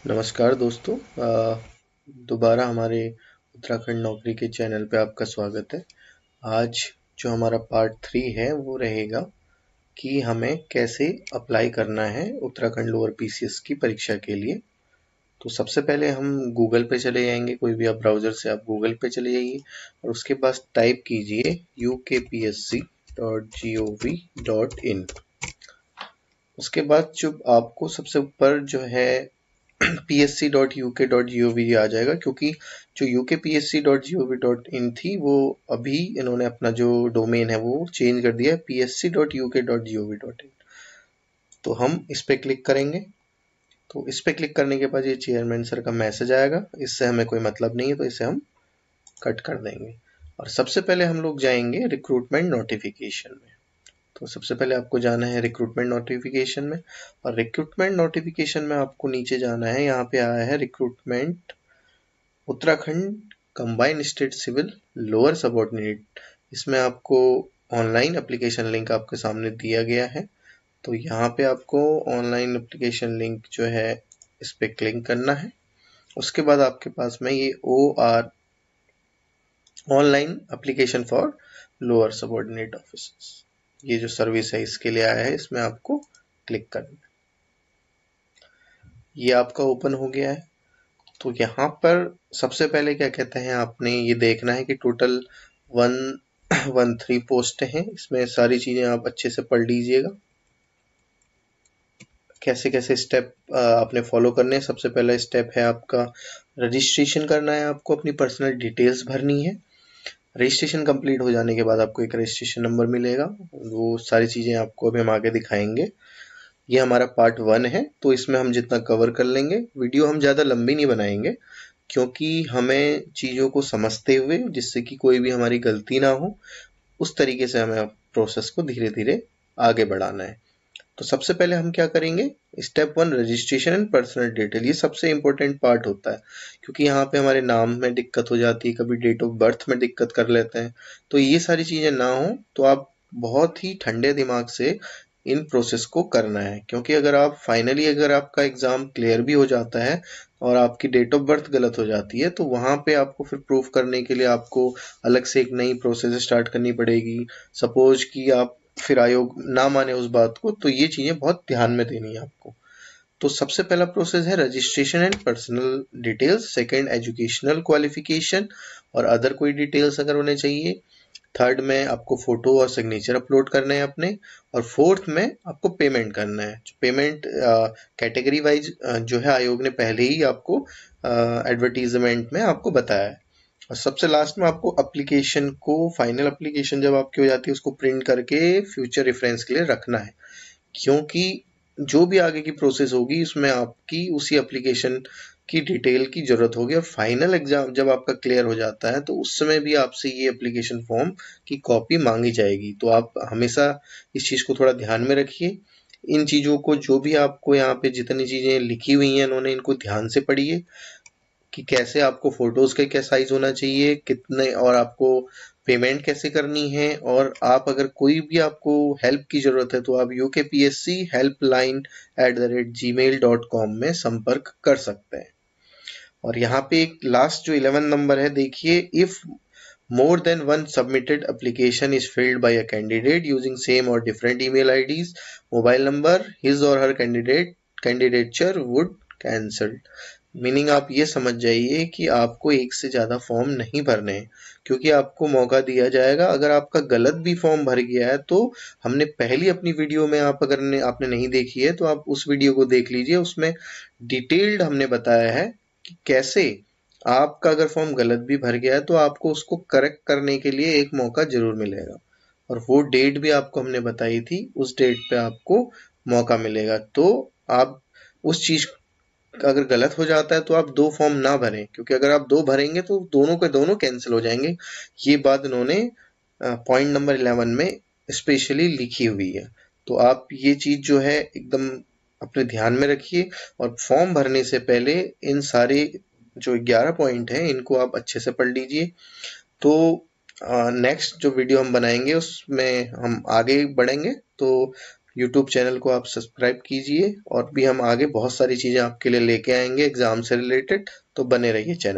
नमस्कार दोस्तों। दोबारा हमारे उत्तराखंड नौकरी के चैनल पे आपका स्वागत है। आज जो हमारा पार्ट 3 है वो रहेगा कि हमें कैसे अप्लाई करना है उत्तराखंड लोअर पीसीएस की परीक्षा के लिए। तो सबसे पहले हम गूगल पे चले जाएंगे, कोई भी आप ब्राउज़र से आप गूगल पे चले जाइए और उसके पास टाइप कीजिए ukpsc.gov.in। उसके बाद जो आपको सबसे ऊपर जो है psc.uk.gov आ जाएगा, क्योंकि जो ukpsc.gov.in थी वो अभी इन्होंने अपना जो डोमेन है वो चेंज कर दिया है psc.uk.gov.in। तो हम इस पे क्लिक करेंगे। तो इस पे क्लिक करने के बाद ये चेयरमैन सर का मैसेज आएगा, इससे हमें कोई मतलब नहीं है तो इसे हम कट कर देंगे। और सबसे पहले हम लोग जाएंगे रिक्रूटमेंट नोटिफिकेशन में। तो सबसे पहले आपको जाना है रिक्रूटमेंट नोटिफिकेशन में, और रिक्रूटमेंट नोटिफिकेशन में आपको नीचे जाना है। यहाँ पे आया है recruitment Uttarakhand combined state civil lower subordinate. इसमें आपको ऑनलाइन एप्लीकेशन लिंक आपके सामने दिया गया है। तो यहाँ पे आपको ऑनलाइन एप्लीकेशन लिंक जो है इस पे क्लिक करना है। उसके बाद आपके पास में ये OR online application for lower subordinate officers, ये जो सर्विस है इसके लिए आया है, इसमें आपको क्लिक करना है। ये आपका ओपन हो गया है। तो यहाँ पर सबसे पहले क्या कहते हैं, आपने ये देखना है कि टोटल 113 पोस्ट हैं। इसमें सारी चीजें आप अच्छे से पढ़ लीजिएगा, कैसे कैसे स्टेप आपने फॉलो करने हैं। सबसे पहला स्टेप है आपका रजिस्ट्रेशन करना है, आपको अपनी पर्सनल डिटेल्स भरनी है। रजिस्ट्रेशन कंप्लीट हो जाने के बाद आपको एक रजिस्ट्रेशन नंबर मिलेगा, वो सारी चीजें आपको अभी हम आगे दिखाएंगे। ये हमारा पार्ट 1 है, तो इसमें हम जितना कवर कर लेंगे। वीडियो हम ज़्यादा लंबी नहीं बनाएंगे, क्योंकि हमें चीज़ों को समझते हुए, जिससे कि कोई भी हमारी गलती ना हो, उस तरीके से हमें प्रोसेस को धीरे धीरे आगे बढ़ाना है। तो सबसे पहले हम क्या करेंगे, step 1 registration and personal detail. ये सबसे इम्पोर्टेंट पार्ट होता है, क्योंकि यहाँ पे हमारे नाम में दिक्कत हो जाती है, कभी डेट ऑफ बर्थ में दिक्कत कर लेते हैं। तो ये सारी चीज़ें ना हो तो आप बहुत ही ठंडे दिमाग से इन प्रोसेस को करना है, क्योंकि अगर आप फाइनली अगर आपका एग्जाम क्लियर भी हो जाता है और आपकी डेट ऑफ बर्थ गलत हो जाती है, तो वहां पे आपको फिर प्रूफ करने के लिए आपको अलग से एक नई प्रोसेस स्टार्ट करनी पड़ेगी। सपोज कि आप फिर आयोग ना माने उस बात को, तो ये चीजें बहुत ध्यान में देनी है आपको। तो सबसे पहला प्रोसेस है registration and personal details. Second educational qualification और अदर कोई डिटेल्स अगर उन्हें चाहिए। थर्ड में आपको फोटो और सिग्नेचर अपलोड करने हैं अपने। और फोर्थ में आपको पेमेंट करना है। पेमेंट कैटेगरी वाइज जो है आयोग ने पहले ही आपको एडवर्टीजमेंट में आपको बताया है। और सबसे लास्ट में आपको एप्लीकेशन को, फाइनल एप्लीकेशन जब आपकी हो जाती है, उसको प्रिंट करके फ्यूचर रेफरेंस के लिए रखना है, क्योंकि जो भी आगे की प्रोसेस होगी उसमें आपकी उसी एप्लीकेशन की डिटेल की जरूरत होगी। और फाइनल एग्जाम जब आपका क्लियर हो जाता है तो उस समय भी आपसे ये एप्लीकेशन फॉर्म की कॉपी मांगी जाएगी। तो आप हमेशा इस चीज को थोड़ा ध्यान में रखिए। इन चीजों को, जो भी आपको यहाँ पे जितनी चीजें लिखी हुई हैं इन्होंने, इनको ध्यान से पढ़िए कि कैसे आपको फोटोज का क्या साइज होना चाहिए, कितने, और आपको पेमेंट कैसे करनी है। और आप अगर कोई भी आपको हेल्प की जरूरत है तो आप ukpsc helpline@gmail.com में संपर्क कर सकते हैं। और यहाँ पे एक लास्ट जो 11 नंबर है, देखिए, if more than one submitted application is filled by a candidate using same or different email IDs, mobile number, his or her candidature would cancelled। Meaning आप ये समझ जाइए कि आपको एक से ज्यादा फॉर्म नहीं भरने हैं, क्योंकि आपको मौका दिया जाएगा। अगर आपका गलत भी फॉर्म भर गया है तो हमने पहली अपनी वीडियो में, आप अगर आपने नहीं देखी है तो आप उस वीडियो को देख लीजिए। उसमें डिटेल्ड हमने बताया है कि कैसे आपका अगर फॉर्म गलत भी भर गया है तो आपको उसको करेक्ट करने के लिए एक मौका जरूर मिलेगा। और वो डेट भी आपको हमने बताई थी, उस डेट पे आपको मौका मिलेगा। तो आप उस चीज, अगर गलत हो जाता है तो आप 2 फॉर्म ना भरें, क्योंकि अगर आप 2 भरेंगे तो दोनों के दोनों कैंसिल हो जाएंगे। ये बात इन्होंने पॉइंट नंबर 11 में स्पेशली लिखी हुई है। तो आप ये चीज जो है एकदम अपने ध्यान में रखिए, और फॉर्म भरने से पहले इन सारे जो 11 पॉइंट हैं इनको आप अच्छे से पढ़ लीजिए। तो नेक्स्ट जो वीडियो हम बनाएंगे उसमें हम आगे बढ़ेंगे। तो यूट्यूब चैनल को आप सब्सक्राइब कीजिए और भी हम आगे बहुत सारी चीज़ें आपके लिए लेके आएंगे एग्जाम से रिलेटेड, तो बने रहिए चैनल।